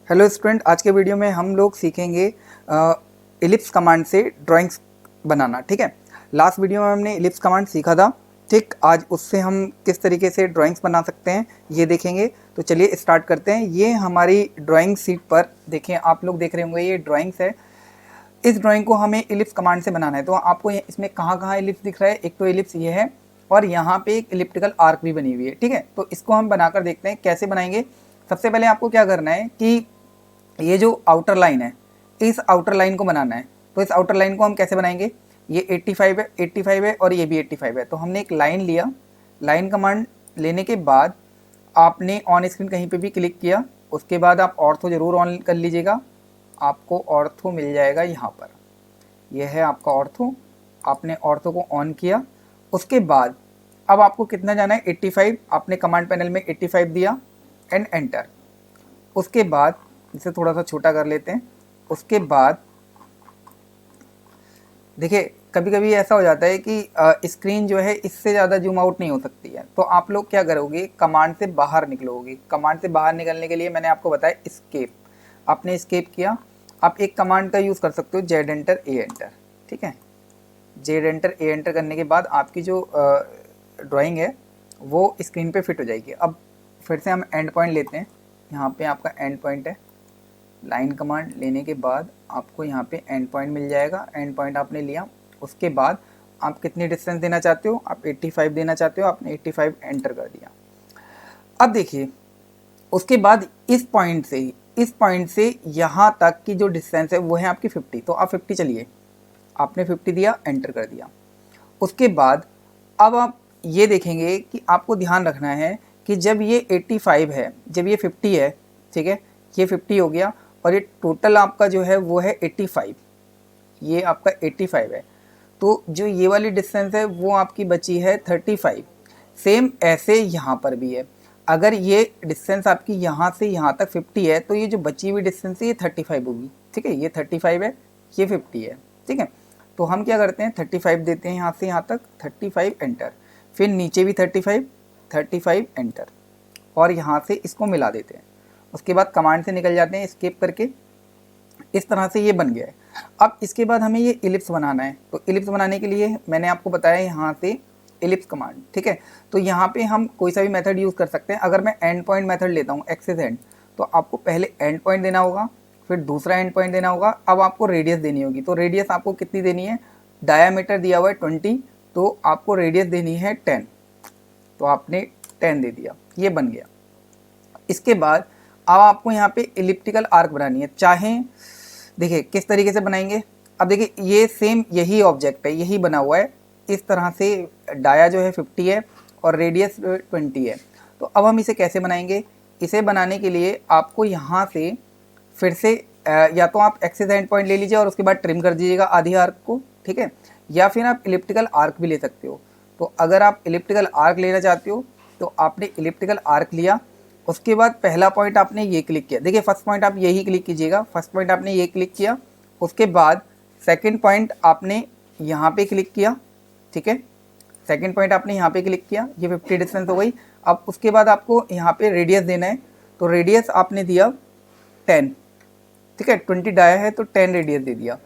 Hello student, आज के video में हम लोग सीखेंगे इलिप्स कमांड से ड्राइंग्स बनाना। ठीक है, लास्ट वीडियो में हमने इलिप्स कमांड सीखा था। ठीक, आज उससे हम किस तरीके से ड्राइंग्स बना सकते हैं ये देखेंगे। तो चलिए स्टार्ट करते हैं। ये हमारी ड्राइंग सीट पर देखें, आप लोग देख रहे होंगे ये ड्राइंग्स है। इस ड्राइंग को हमें इलिप्स कमांड से बनाना है। तो आपको इसमें कहाँ कहाँ इलिप्स दिख रहा है, एक तो इलिप्स ये है और यहाँ पे एक इलिप्टिकल आर्क भी बनी हुई है। ठीक है, तो इसको हम बनाकर देखते हैं कैसे बनाएंगे। सबसे पहले आपको क्या करना है कि ये जो आउटर लाइन है, इस आउटर लाइन को बनाना है। तो इस आउटर लाइन को हम कैसे बनाएंगे, ये 85 है और ये भी 85 है। तो हमने एक लाइन लिया, लाइन कमांड लेने के बाद आपने ऑन स्क्रीन कहीं पे भी क्लिक किया, उसके बाद आप ऑर्थो ज़रूर ऑन कर लीजिएगा। आपको ऑर्थो मिल जाएगा यहाँ पर, यह है आपका ऑर्थो। आपने ऑर्थो को ऑन किया, उसके बाद अब आपको कितना जाना है 85। आपने कमांड पैनल में 85 दिया एंड एंटर। उसके बाद इसे थोड़ा सा छोटा कर लेते हैं। उसके बाद देखिए, कभी कभी ऐसा हो जाता है कि स्क्रीन जो है इससे ज़्यादा जूम आउट नहीं हो सकती है। तो आप लोग क्या करोगे, कमांड से बाहर निकलोगे। कमांड से बाहर निकलने के लिए मैंने आपको बताया एस्केप। आपने एस्केप किया। आप एक कमांड का यूज़ कर सकते हो, जेड एंटर ए एंटर। ठीक है, जेड एंटर ए एंटर करने के बाद आपकी जो ड्राइंग है वो स्क्रीन पे फिट हो जाएगी। अब फिर से हम एंड पॉइंट लेते हैं। यहाँ पे आपका एंड पॉइंट है। लाइन कमांड लेने के बाद आपको यहाँ पे एंड पॉइंट मिल जाएगा। एंड पॉइंट आपने लिया, उसके बाद आप कितनी डिस्टेंस देना चाहते हो, आप 85 देना चाहते हो। आपने 85 एंटर कर दिया। अब देखिए, उसके बाद इस पॉइंट से यहाँ तक की जो डिस्टेंस है वो है आपकी 50। तो आप 50 चलिए, आपने 50 दिया, एंटर कर दिया। उसके बाद अब आप ये देखेंगे कि आपको ध्यान रखना है कि जब ये 85 है, जब ये 50 है, ठीक है, ये 50 हो गया और ये टोटल आपका जो है वो है 85। ये आपका 85 है, तो जो ये वाली डिस्टेंस है वो आपकी बची है 35। सेम ऐसे यहाँ पर भी है। अगर ये डिस्टेंस आपकी यहाँ से यहाँ तक 50 है, तो ये जो बची हुई डिस्टेंस है ये 35 होगी। ठीक है, ये 35 है, ये 50 है। ठीक है, तो हम क्या करते हैं, 35 देते हैं यहाँ से यहाँ तक, 35 एंटर। फिर नीचे भी 35 एंटर, और यहाँ से इसको मिला देते हैं। उसके बाद कमांड से निकल जाते हैं एस्केप करके। इस तरह से ये बन गया है। अब इसके बाद हमें ये इलिप्स बनाना है। तो इलिप्स बनाने के लिए मैंने आपको बताया यहाँ से इलिप्स कमांड। ठीक है, तो यहाँ पे हम कोई सा भी मेथड यूज़ कर सकते हैं। अगर मैं एंड पॉइंट मेथड लेता हूँ, एक्सेस एंड, तो आपको पहले एंड पॉइंट देना होगा, फिर दूसरा एंड पॉइंट देना होगा। अब आपको रेडियस देनी होगी। तो रेडियस आपको कितनी देनी है, डायामीटर दिया हुआ है 20, तो आपको रेडियस देनी है 10। तो आपने 10 दे दिया, ये बन गया। इसके बाद अब आपको यहाँ पे इलिप्टिकल आर्क बनानी है। चाहे देखिए किस तरीके से बनाएंगे। अब देखिए, ये सेम यही ऑब्जेक्ट है, यही बना हुआ है इस तरह से। डाया जो है 50 है और रेडियस 20 है। तो अब हम इसे कैसे बनाएंगे, इसे बनाने के लिए आपको यहाँ से फिर से या तो आप एक्सेस एंड पॉइंट ले लीजिए और उसके बाद ट्रिम कर दीजिएगा आधी आर्क को। ठीक है, या फिर आप इलिप्टिकल आर्क भी ले सकते हो। तो अगर आप इलिप्टिकल आर्क लेना चाहते हो तो आपने इलिप्टिकल आर्क लिया, उसके बाद पहला पॉइंट आपने ये क्लिक किया। देखिए, फर्स्ट पॉइंट आप यही क्लिक कीजिएगा। फर्स्ट पॉइंट आपने ये क्लिक किया, उसके बाद सेकंड पॉइंट आपने यहाँ पे क्लिक किया। ठीक है, सेकंड पॉइंट आपने यहाँ पे क्लिक किया, ये 50 डिस्टेंस हो गई। अब उसके बाद आपको यहाँ पे रेडियस देना है। तो रेडियस आपने दिया 10। ठीक है, 20 डाया है तो 10 रेडियस दे दिया।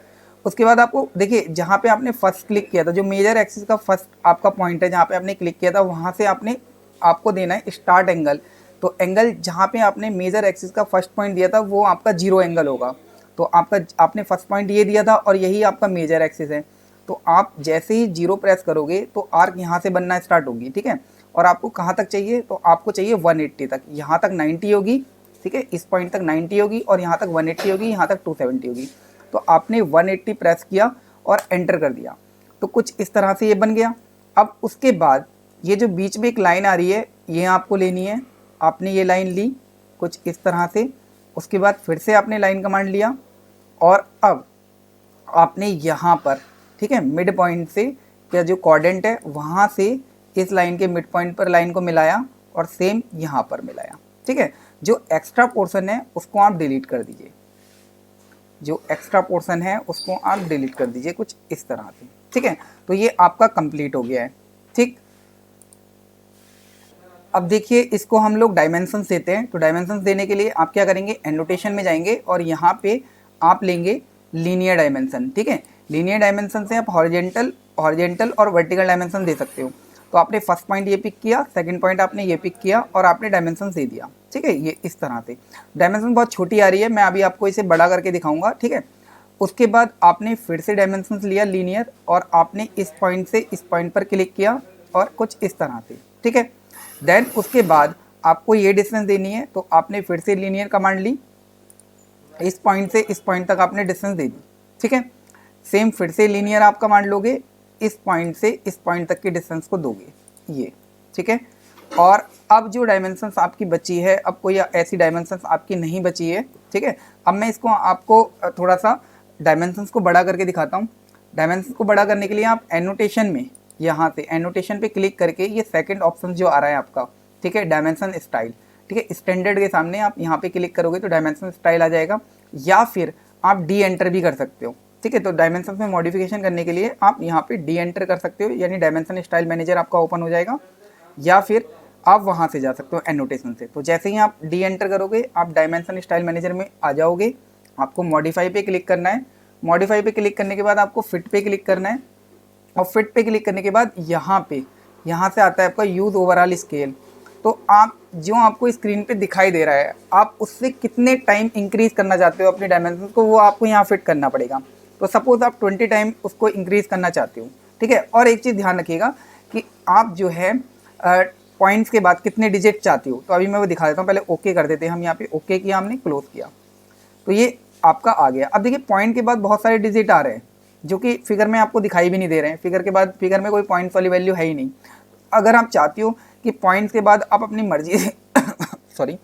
उसके बाद आपको देखिए, जहाँ पे आपने फर्स्ट क्लिक किया था, जो मेजर एक्सिस का फर्स्ट आपका पॉइंट है जहाँ पे आपने क्लिक किया था, वहाँ से आपको देना है स्टार्ट एंगल। तो एंगल जहाँ पे आपने मेजर एक्सिस का फर्स्ट पॉइंट दिया था वो आपका 0 एंगल होगा। तो आपने फर्स्ट पॉइंट ये दिया था और यही आपका मेजर एक्सिस है। तो आप जैसे ही 0 प्रेस करोगे तो आर्क यहाँ से बनना स्टार्ट होगी। ठीक है, और आपको कहाँ तक चाहिए, तो आपको चाहिए 180 तक। यहाँ तक 90 होगी। ठीक है, इस पॉइंट तक 90 होगी और यहाँ तक 180 होगी, यहाँ तक 270 होगी। तो आपने 180 प्रेस किया और एंटर कर दिया। तो कुछ इस तरह से ये बन गया। अब उसके बाद ये जो बीच में एक लाइन आ रही है, ये आपको लेनी है। आपने ये लाइन ली कुछ इस तरह से। उसके बाद फिर से आपने लाइन कमांड लिया और अब आपने यहाँ पर, ठीक है, मिड पॉइंट से या जो कोऑर्डिनेट है वहाँ से इस लाइन के मिड पॉइंट पर लाइन को मिलाया और सेम यहाँ पर मिलाया। ठीक है, जो एक्स्ट्रा पोर्शन है उसको आप डिलीट कर दीजिए। जो एक्स्ट्रा पोर्शन है उसको आप डिलीट कर दीजिए कुछ इस तरह से। ठीक है, तो ये आपका कंप्लीट हो गया है। ठीक, अब देखिए इसको हम लोग डायमेंशंस देते हैं, तो डायमेंशंस देने के लिए आप क्या करेंगे, एनोटेशन में जाएंगे और यहाँ पे आप लेंगे लीनियर डायमेंशन। ठीक है, लीनियर डायमेंशन से आप हॉरिजेंटल और वर्टिकल डायमेंशन दे सकते हो। तो आपने फर्स्ट पॉइंट ये पिक किया, सेकंड पॉइंट आपने ये पिक किया और आपने डायमेंशन दे दिया। ठीक है, ये इस तरह से डायमेंशन बहुत छोटी आ रही है, मैं अभी आपको इसे बड़ा करके दिखाऊंगा। ठीक है, उसके बाद आपने फिर से डायमेंशंस लिया लीनियर और आपने इस पॉइंट से इस पॉइंट पर क्लिक किया और कुछ इस तरह से। ठीक है, देन उसके बाद आपको ये डिस्टेंस देनी है, तो आपने फिर से लीनियर कमांड ली, इस पॉइंट से इस पॉइंट तक आपने डिस्टेंस दे दी। ठीक है, सेम फिर से लीनियर आप कमांड लोगे, इस पॉइंट से इस पॉइंट तक के डिस्टेंस को दोगे ये। ठीक है, और अब जो डायमेंशंस आपकी बची है, अब कोई ऐसी डायमेंशंस आपकी नहीं बची है। ठीक है, अब मैं इसको आपको थोड़ा सा डायमेंशंस को बड़ा करके दिखाता हूँ। डायमेंशंस को बड़ा करने के लिए आप एनोटेशन में यहाँ से एनोटेशन पे क्लिक करके ये सेकंड ऑप्शन जो आ रहा है आपका, ठीक है, डायमेंशन स्टाइल। ठीक है, स्टैंडर्ड के सामने आप यहाँ पे क्लिक करोगे तो डायमेंशन स्टाइल आ जाएगा, या फिर आप डी एंटर भी कर सकते हो। ठीक है, तो डायमेंशन में मॉडिफिकेशन करने के लिए आप यहाँ पे डी एंटर कर सकते हो, यानी डायमेंशन स्टाइल मैनेजर आपका ओपन हो जाएगा, या फिर आप वहाँ से जा सकते हो एनोटेशन से। तो जैसे ही आप डी एंटर करोगे आप डायमेंशन स्टाइल मैनेजर में आ जाओगे। आपको मॉडिफाई पे क्लिक करना है, मॉडिफाई पे क्लिक करने के बाद आपको फिट पे क्लिक करना है, और फिट पे क्लिक करने के बाद यहाँ से आता है आपका यूज़ ओवरऑल स्केल। तो आप जो आपको स्क्रीन पे दिखाई दे रहा है, आप उससे कितने टाइम इंक्रीज़ करना चाहते हो अपने डायमेंशन को, वो आपको यहाँ फिट करना पड़ेगा। तो सपोज़ आप 20 टाइम उसको इंक्रीज़ करना चाहते हो। ठीक है, और एक चीज़ ध्यान रखिएगा कि आप जो है पॉइंट्स के बाद कितने डिजिट चाहते हो। तो अभी मैं वो दिखा देता हूँ, पहले ओके कर देते हैं हम। यहाँ पे ओके किया हमने, क्लोज किया, तो ये आपका आ गया। अब देखिए पॉइंट के बाद बहुत सारे डिजिट आ रहे हैं जो कि फिगर में आपको दिखाई भी नहीं दे रहे हैं। फिगर के बाद, फिगर में कोई पॉइंट्स वाली वैल्यू है ही नहीं। अगर आप चाहते हो कि पॉइंट्स के बाद आप अपनी मर्जी से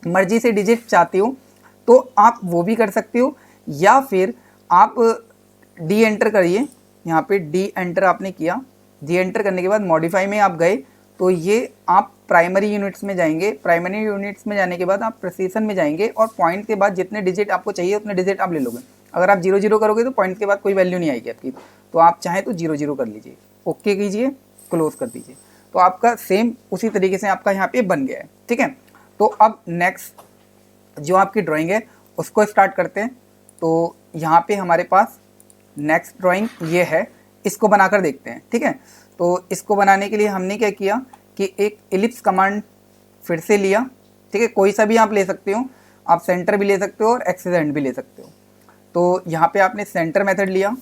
मर्जी से डिजिट चाहते हो तो आप वो भी कर सकते हो, या फिर आप डी एंटर करिए। यहाँ पे डी एंटर आपने किया, डी एंटर करने के बाद मॉडिफाई में आप गए तो ये आप प्राइमरी यूनिट्स में जाएंगे। प्राइमरी यूनिट्स में जाने के बाद आप प्रिसीजन में जाएंगे और पॉइंट के बाद जितने डिजिट आपको चाहिए उतने डिजिट आप ले लोगे। अगर आप 0 0 करोगे तो पॉइंट के बाद कोई वैल्यू नहीं आएगी आपकी, तो आप चाहें तो 0 0 कर लीजिए, ओके कीजिए, क्लोज कर दीजिए, तो आपका सेम उसी तरीके से आपका यहाँ पे बन गया है। ठीक है, तो अब नेक्स्ट जो आपकी ड्राइंग है उसको स्टार्ट करते हैं। तो यहाँ पे हमारे पास नेक्स्ट ड्राइंग ये है, इसको बनाकर देखते हैं। ठीक है, तो इसको बनाने के लिए हमने क्या किया कि एक एलिप्स कमांड फिर से लिया। ठीक है, कोई सा भी आप ले सकते हो, आप सेंटर भी ले सकते हो और एक्सिस एंड भी ले सकते हो। तो यहाँ पे आपने सेंटर मेथड लिया,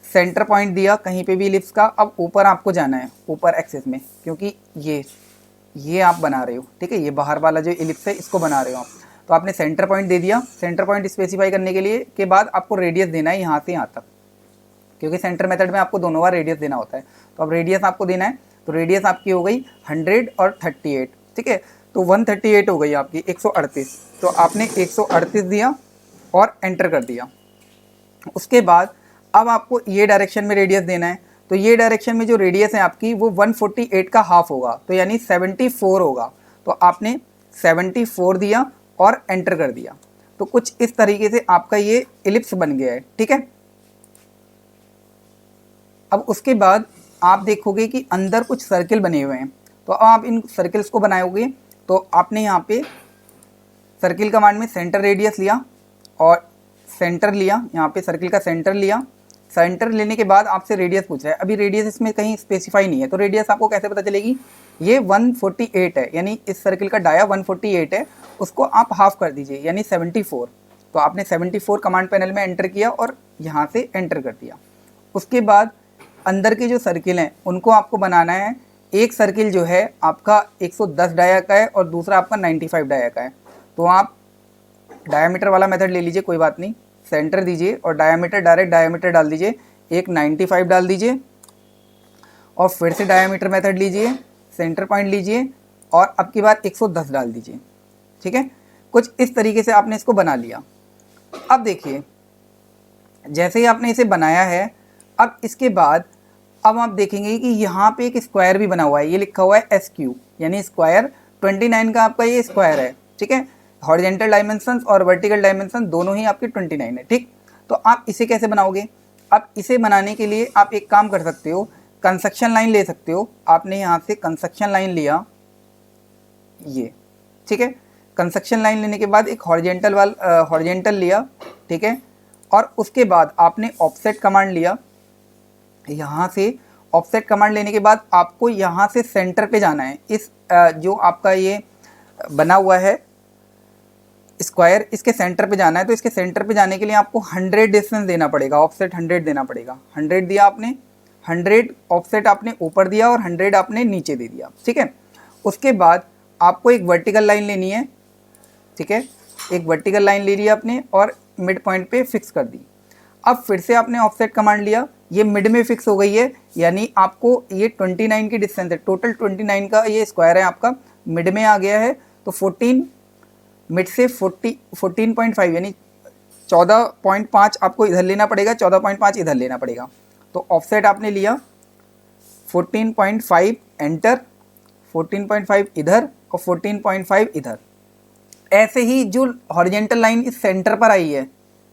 सेंटर पॉइंट दिया कहीं पे भी एलिप्स का। अब ऊपर आपको जाना है, ऊपर एक्सिस में, क्योंकि ये आप बना रहे हो। ठीक है, ये बाहर वाला जो एलिप्स है इसको बना रहे हो आप। तो आपने सेंटर पॉइंट दे दिया। सेंटर पॉइंट स्पेसिफाई करने के लिए के बाद आपको रेडियस देना है यहाँ से यहाँ तक, क्योंकि सेंटर मेथड में आपको दोनों बार रेडियस देना होता है। तो अब रेडियस आपको देना है, तो रेडियस आपकी हो गई 100 और 38। ठीक है, तो 138 हो गई आपकी 138। तो आपने 138 दिया और एंटर कर दिया। उसके बाद अब आपको ये डायरेक्शन में रेडियस देना है। तो ये डायरेक्शन में जो रेडियस है आपकी वो 148 का हाफ होगा, तो यानी 74 होगा। तो आपने 74 दिया और एंटर कर दिया। तो कुछ इस तरीके से आपका ये एलिप्स बन गया है। ठीक है, अब उसके बाद आप देखोगे कि अंदर कुछ सर्किल बने हुए हैं। तो अब आप इन सर्किल्स को बनाओगे। तो आपने यहाँ पे सर्किल कमांड में सेंटर रेडियस लिया और सेंटर लिया, यहाँ पे सर्किल का सेंटर लिया। सेंटर लेने के बाद आपसे रेडियस पूछ रहा है। अभी रेडियस इसमें कहीं स्पेसिफाई नहीं है, तो रेडियस आपको कैसे पता चलेगी? ये 148 है, यानी इस सर्किल का डाया 148 है, उसको आप हाफ कर दीजिए यानी 74। तो आपने 74 कमांड पैनल में एंटर किया और यहाँ से एंटर कर दिया। उसके बाद अंदर के जो सर्किल हैं उनको आपको बनाना है। एक सर्किल जो है आपका 110 डाया का है और दूसरा आपका 95 डाया का है। तो आप डायामीटर वाला मेथड ले लीजिए, कोई बात नहीं, सेंटर दीजिए और डायामीटर, डायरेक्ट डायामीटर डाल दीजिए, एक 95 डाल दीजिए और फिर से डायामीटर मेथड लीजिए, सेंटर पॉइंट लीजिए और अब की बार 110 डाल दीजिए। ठीक है, कुछ इस तरीके से आपने इसको बना लिया। अब देखिए जैसे ही आपने इसे बनाया है, अब इसके बाद अब आप देखेंगे कि यहाँ पे एक स्क्वायर भी बना हुआ है, ये लिखा हुआ है SQ, यानी स्क्वायर 29 का आपका ये स्क्वायर है। ठीक है, हॉरिजॉन्टल डायमेंशंस और वर्टिकल डायमेंशन दोनों ही आपके 29 है। ठीक, तो आप इसे कैसे बनाओगे? अब इसे बनाने के लिए आप एक काम कर सकते हो, कंस्ट्रक्शन लाइन ले सकते हो। आपने यहाँ से कंस्ट्रक्शन लाइन लिया, ये, ठीक है। कंस्ट्रक्शन लाइन लेने के बाद एक हॉरिजेंटल लिया, ठीक है। और उसके बाद आपने ऑफसेट कमांड लिया, यहाँ से ऑफसेट कमांड लेने के बाद आपको यहाँ से सेंटर पे जाना है। इस जो आपका ये बना हुआ है स्क्वायर, इसके सेंटर पे जाना है। तो इसके सेंटर पे जाने के लिए आपको 100 डिस्टेंस देना पड़ेगा, ऑफसेट 100 देना पड़ेगा। 100 दिया आपने, 100 ऑफसेट आपने ऊपर दिया और 100 आपने नीचे दे दिया, ठीक है। उसके बाद आपको एक वर्टिकल लाइन लेनी है, ठीक है। एक वर्टिकल लाइन ले लिया आपने और मिड पॉइंट पे फिक्स कर दी। अब फिर से आपने ऑफसेट कमांड लिया, ये मिड में फिक्स हो गई है, यानी आपको ये 29 की डिस्टेंस है, टोटल 29 का ये स्क्वायर है आपका, मिड में आ गया है। तो 14 मिड से 14.5 यानी 14.5 आपको इधर लेना पड़ेगा, 14.5 इधर लेना पड़ेगा। तो ऑफसेट आपने लिया 14.5 एंटर, 14.5 इधर और 14.5 इधर। ऐसे ही जो हॉरिजेंटल लाइन इस सेंटर पर आई है,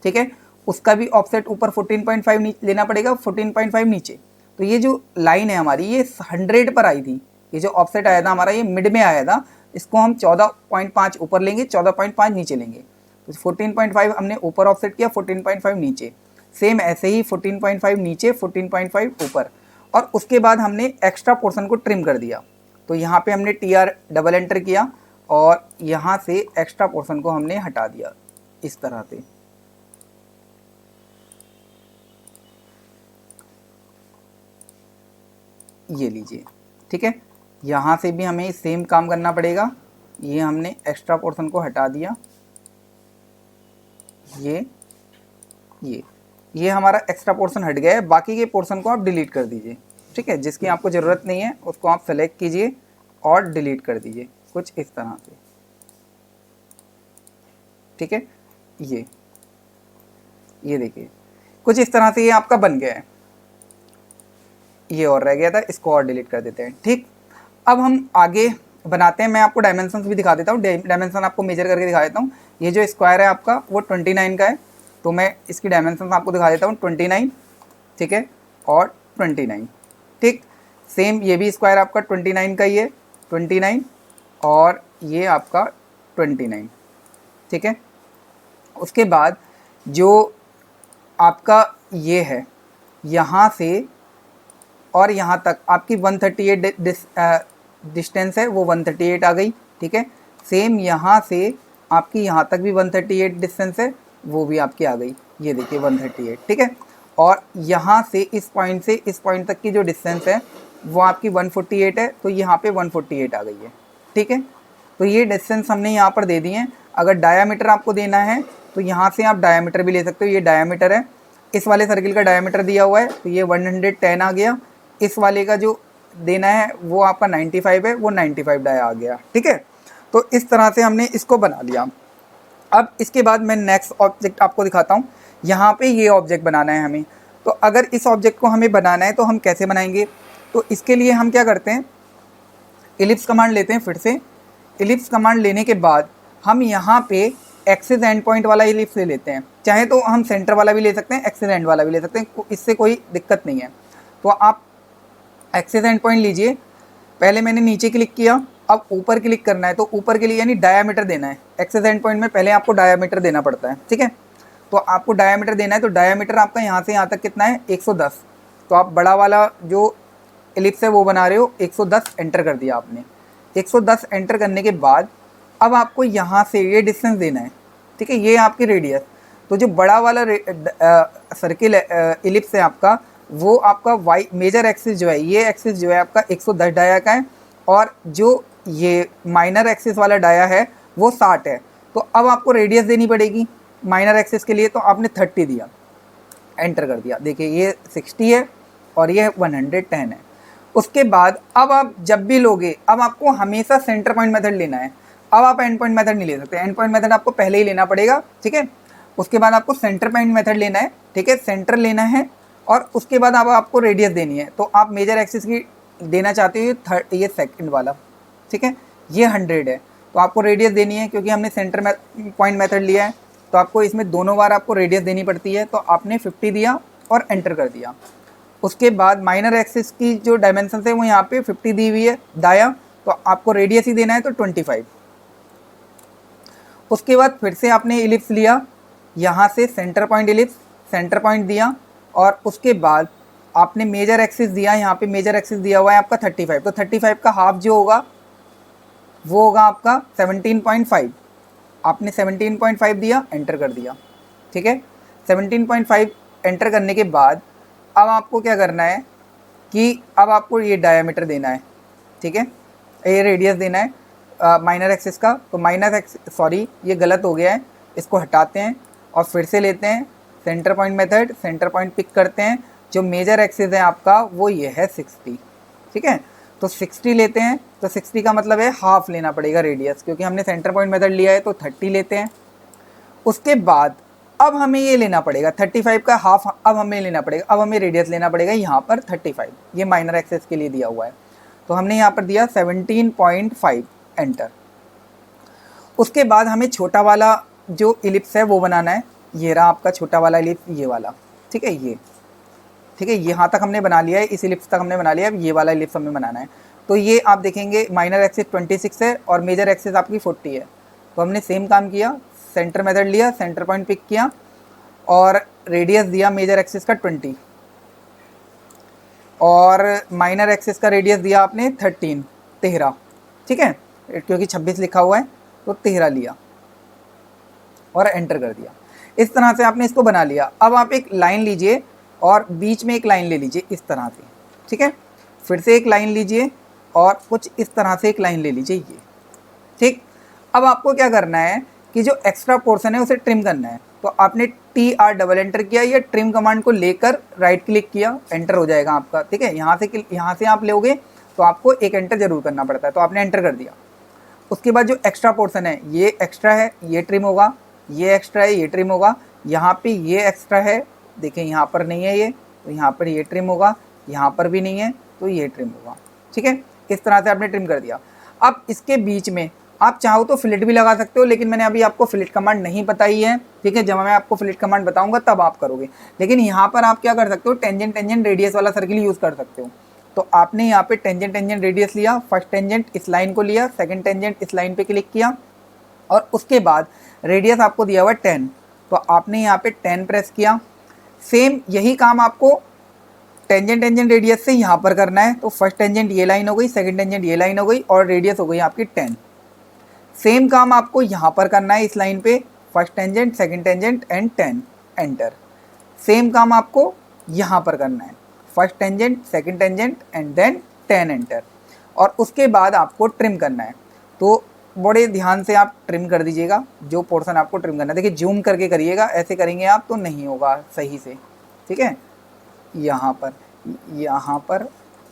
ठीक है, उसका भी ऑफसेट ऊपर 14.5 लेना पड़ेगा, 14.5 नीचे। तो ये जो लाइन है हमारी ये 100 पर आई थी, ये जो ऑफसेट आया था हमारा ये मिड में आया था, इसको हम 14.5 ऊपर लेंगे, 14.5 नीचे लेंगे। तो 14.5 हमने ऊपर ऑफसेट किया, 14.5 नीचे। सेम ऐसे ही 14.5 नीचे, 14.5 ऊपर। और उसके बाद हमने एक्स्ट्रा पोर्शन को ट्रिम कर दिया। तो यहाँ पे हमने TR डबल एंटर किया और यहाँ से एक्स्ट्रा पोर्शन को हमने हटा दिया इस तरह से। ये लीजिए, ठीक है। यहाँ से भी हमें सेम काम करना पड़ेगा। ये हमने एक्स्ट्रा पोर्शन को हटा दिया, ये हमारा एक्स्ट्रा पोर्शन हट गया है। बाकी के पोर्शन को आप डिलीट कर दीजिए, ठीक है। जिसकी आपको ज़रूरत नहीं है उसको आप सेलेक्ट कीजिए और डिलीट कर दीजिए, कुछ इस तरह से, ठीक है। ये देखिए कुछ इस तरह से ये आपका बन गया है। ये और रह गया था, इसको और डिलीट कर देते हैं, ठीक। अब हम आगे बनाते हैं। मैं आपको डायमेंशंस भी दिखा देता हूँ, डायमेंशन आपको मेजर करके दिखा देता हूँ। ये जो स्क्वायर है आपका वो 29 का है, तो मैं इसकी डायमेंशंस आपको दिखा देता हूँ। 29, ठीक है, और 29, ठीक। सेम ये भी स्क्वायर आपका 29 का ही है, 29 और ये आपका 29, ठीक है। उसके बाद जो आपका ये है यहाँ से और यहाँ तक आपकी 138 डिस्टेंस है, वो 138 आ गई, ठीक है। सेम यहाँ से आपकी यहाँ तक भी 138 डिस्टेंस है, वो भी आपकी आ गई, ये देखिए 138, ठीक है। और यहाँ से इस पॉइंट से इस पॉइंट तक की जो डिस्टेंस है वो आपकी 148 है, तो यहाँ पे 148 आ गई है, ठीक है। तो ये डिस्टेंस हमने यहाँ पर दे दिए हैं। अगर डायामीटर आपको देना है तो यहाँ से आप डायामीटर भी ले सकते हो। ये डायामीटर है, इस वाले सर्किल का डायामीटर दिया हुआ है, तो ये 110 आ गया। इस वाले का जो देना है वो आपका 95 है, वो 95 डाया आ गया, ठीक है। तो इस तरह से हमने इसको बना लिया। अब इसके बाद मैं नेक्स्ट ऑब्जेक्ट आपको दिखाता हूँ। यहाँ पे ये ऑब्जेक्ट बनाना है हमें। तो अगर इस ऑब्जेक्ट को हमें बनाना है तो हम कैसे बनाएंगे? तो इसके लिए हम क्या करते हैं, इलिप्स कमांड लेते हैं। फिर से इलिप्स कमांड लेने के बाद हम यहाँ पे एक्सिस एंड पॉइंट वाला इलिप्स ले लेते हैं। चाहे तो हम सेंटर वाला भी ले सकते हैं, एक्सिस एंड वाला भी ले सकते हैं, इससे कोई दिक्कत नहीं है। तो आप एक्सिस एंड पॉइंट लीजिए। पहले मैंने नीचे क्लिक किया, अब ऊपर क्लिक करना है। तो ऊपर के लिए यानी डायामीटर देना है। एक्सिस एंड पॉइंट में पहले आपको डायामीटर देना पड़ता है, ठीक है। तो आपको डायामीटर देना है, तो डायामीटर आपका यहाँ से यहाँ तक कितना है, 110। तो आप बड़ा वाला जो एलिप्स है वो बना रहे हो, 110 एंटर कर दिया आपने। 110 एंटर करने के बाद अब आपको यहाँ से ये डिस्टेंस देना है, ठीक है। ये आपकी रेडियस। तो जो बड़ा वाला सर्किल एलिप्स है आपका, वो आपका वाई मेजर एक्सिस जो है, ये एक्सिस जो है आपका 110 डाया का है, और जो ये माइनर एक्सिस वाला डाया है वो 60 है। तो अब आपको रेडियस देनी पड़ेगी माइनर एक्सिस के लिए। तो आपने 30 दिया, एंटर कर दिया। देखिए ये 60 है और ये 110 है। उसके बाद अब आप जब भी लोगे, अब आपको हमेशा सेंटर पॉइंट मेथड लेना है। अब आप एंड पॉइंट मेथड नहीं ले सकते, एंड पॉइंट मेथड आपको पहले ही लेना पड़ेगा, ठीक है। उसके बाद आपको सेंटर पॉइंट मेथड लेना है, ठीक है, सेंटर लेना है। और उसके बाद अब आपको रेडियस देनी है। तो आप मेजर एक्सिस की देना चाहते हो ये सेकंड वाला, ठीक है, ये 100 है। तो आपको रेडियस देनी है, क्योंकि हमने सेंटर पॉइंट मेथड लिया है, तो आपको इसमें दोनों बार आपको रेडियस देनी पड़ती है। तो आपने 50 दिया और एंटर कर दिया। उसके बाद माइनर एक्सिस की जो डायमेंशन है वो यहाँ पे 50 दी हुई है दाया, तो आपको रेडियस ही देना है तो 25। उसके बाद फिर से आपने इलिप्स लिया, यहाँ से centre point ellipse, centre point दिया, और उसके बाद आपने मेजर एक्सिस दिया, यहाँ पे मेजर एक्सिस दिया हुआ है आपका 35, तो 35 का हाफ जो होगा वो होगा आपका 17.5। आपने 17.5 दिया, एंटर कर दिया, ठीक है। 17.5 एंटर करने के बाद अब आपको क्या करना है कि अब आपको ये डायामीटर देना है, ठीक है, ये रेडियस देना है माइनर एक्सिस का। तो माइनर एक्सिस, सॉरी ये गलत हो गया है, इसको हटाते हैं और फिर से लेते हैं centre point method, centre point pick करते हैं। जो मेजर एक्सिस है आपका वो ये है 60, ठीक है। तो 60 लेते हैं, तो 60 का मतलब है हाफ लेना पड़ेगा रेडियस, क्योंकि हमने सेंटर पॉइंट मेथड लिया है, तो 30 लेते हैं। उसके बाद अब हमें ये लेना पड़ेगा 35 का हाफ, अब हमें लेना पड़ेगा, अब हमें रेडियस लेना पड़ेगा यहाँ पर 35, ये माइनर एक्सिस के लिए दिया हुआ है। तो हमने यहाँ पर दिया 17.5, एंटर। उसके बाद हमें छोटा वाला जो इलिप्स है वो बनाना है, ये रहा आपका छोटा वाला इलिप्स, ये वाला, ठीक है, ये, ठीक है, यहाँ तक हमने बना लिया है, इस इलिप्स तक हमने बना लिया है, अब ये वाला इलिप्स हमें बनाना है। तो ये आप देखेंगे माइनर एक्सिस 26 है और मेजर एक्सिस आपकी 40 है। तो हमने सेम काम किया, सेंटर मेथड लिया, सेंटर पॉइंट पिक किया और रेडियस दिया मेजर एक्सिस का 20 और माइनर एक्सिस का रेडियस दिया आपने 13, ठीक है, क्योंकि 26 लिखा हुआ है तो 13 लिया और एंटर कर दिया। इस तरह से आपने इसको बना लिया। अब आप एक लाइन लीजिए और बीच में एक लाइन ले लीजिए इस तरह से, ठीक है, फिर से एक लाइन लीजिए और कुछ इस तरह से एक लाइन ले लीजिए, ये, ठीक। अब आपको क्या करना है कि जो एक्स्ट्रा पोर्शन है उसे ट्रिम करना है। तो आपने TR डबल एंटर किया, या ट्रिम कमांड को लेकर राइट क्लिक किया, एंटर हो जाएगा आपका, ठीक है। यहाँ से आप लोगे तो आपको एक एंटर जरूर करना पड़ता है, तो आपने एंटर कर दिया। उसके बाद जो एक्स्ट्रा पोर्शन है, ये एक्स्ट्रा है, ये ट्रिम होगा, ये एक्स्ट्रा है, ये ट्रिम होगा, यहाँ पे ये एक्स्ट्रा है, देखें यहाँ पर नहीं है ये, तो यहाँ पर ये ट्रिम होगा, यहाँ पर भी नहीं है तो ये ट्रिम होगा, ठीक है। इस तरह से आपने ट्रिम कर दिया। अब इसके बीच में आप चाहो तो फिलेट भी लगा सकते हो, लेकिन मैंने अभी आपको फिलेट कमांड नहीं बताई है, ठीक है। जब मैं आपको फिलेट कमांड बताऊंगा तब आप करोगे। लेकिन यहाँ पर आप क्या कर सकते हो, टेंजेंट रेडियस वाला सर्किल यूज़ कर सकते हो। तो आपने यहाँ पे टेंजेंट रेडियस लिया, फर्स्ट टेंजेंट इस लाइन को लिया, सेकंड टेंजेंट इस लाइन पे क्लिक किया और उसके बाद रेडियस आपको दिया हुआ 10, तो आपने यहाँ पे 10 प्रेस किया। सेम यही काम आपको टेंजेंट रेडियस से यहाँ पर करना है। तो फर्स्ट टेंजेंट ये लाइन हो गई, सेकंड टेंजेंट ये लाइन हो गई और रेडियस हो गई आपकी 10। सेम काम आपको यहाँ पर करना है इस लाइन पे, first tangent, second tangent and 10, enter. Same काम आपको यहाँ पर करना है, first tangent, second tangent and then 10, enter. और उसके बाद आपको ट्रिम करना है। तो बड़े ध्यान से आप ट्रिम कर दीजिएगा जो पोर्शन आपको ट्रिम करना है। देखिए जूम करके करिएगा, ऐसे करेंगे आप तो नहीं होगा सही से, ठीक है। यहाँ पर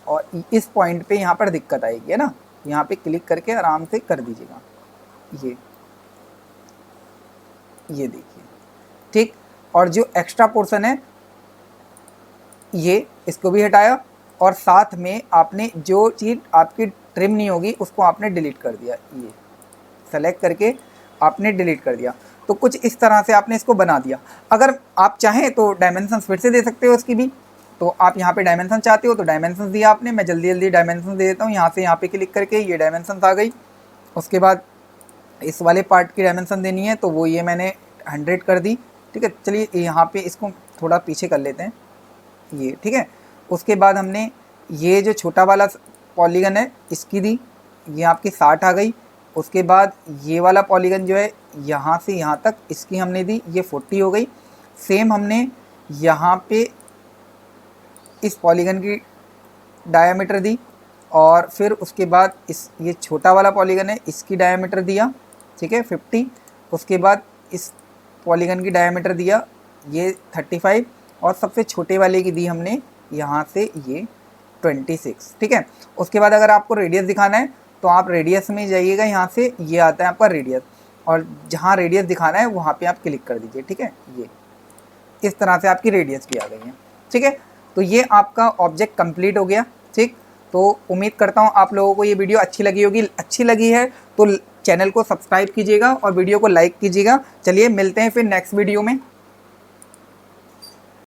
और इस पॉइंट पे यहाँ पर दिक्कत आएगी, है ना। यहाँ पे क्लिक करके आराम से कर दीजिएगा, ये देखिए, ठीक। और जो एक्स्ट्रा पोर्शन है ये, इसको भी हटाया और साथ में आपने जो चीज़ आपकी ट्रिम नहीं होगी उसको आपने डिलीट कर दिया, ये सेलेक्ट करके आपने डिलीट कर दिया। तो कुछ इस तरह से आपने इसको बना दिया। अगर आप चाहें तो डायमेंशन फिर से दे सकते हो इसकी भी। तो आप यहाँ पे डायमेंशन चाहते हो तो डायमेंशन दिया आपने, मैं जल्दी डायमेंशन दे देता हूँ। यहाँ से यहाँ पे क्लिक करके ये डायमेंशन आ गई। उसके बाद इस वाले पार्ट की डायमेंशन देनी है तो वो ये मैंने 100 कर दी, ठीक है। चलिए यहाँ पे इसको थोड़ा पीछे कर लेते हैं, ये, ठीक है। उसके बाद हमने ये जो छोटा वाला पॉलीगन है इसकी दी, ये आपकी 60 आ गई। उसके बाद ये वाला पॉलीगन जो है यहाँ से यहाँ तक इसकी हमने दी, ये 40 हो गई। सेम हमने यहाँ पे इस पॉलीगन की डायामीटर दी और फिर उसके बाद ये छोटा वाला पॉलीगन है इसकी डायामीटर दिया, ठीक है, 50। उसके बाद इस पॉलीगन की डायामीटर दिया ये 35 और सबसे छोटे वाले की दी हमने यहाँ से ये 26, ठीक है। उसके बाद अगर आपको रेडियस दिखाना है तो आप रेडियस में जाइएगा, यहाँ से ये आता है आपका रेडियस और जहाँ रेडियस दिखाना है वहाँ पे आप क्लिक कर दीजिए, ठीक है। ये इस तरह से आपकी रेडियस भी आ गई है, ठीक है। तो ये आपका ऑब्जेक्ट कंप्लीट हो गया, ठीक। तो उम्मीद करता हूँ आप लोगों को ये वीडियो अच्छी लगी होगी। अच्छी लगी है तो चैनल को सब्सक्राइब कीजिएगा और वीडियो को लाइक कीजिएगा। चलिए मिलते हैं फिर नेक्स्ट वीडियो में।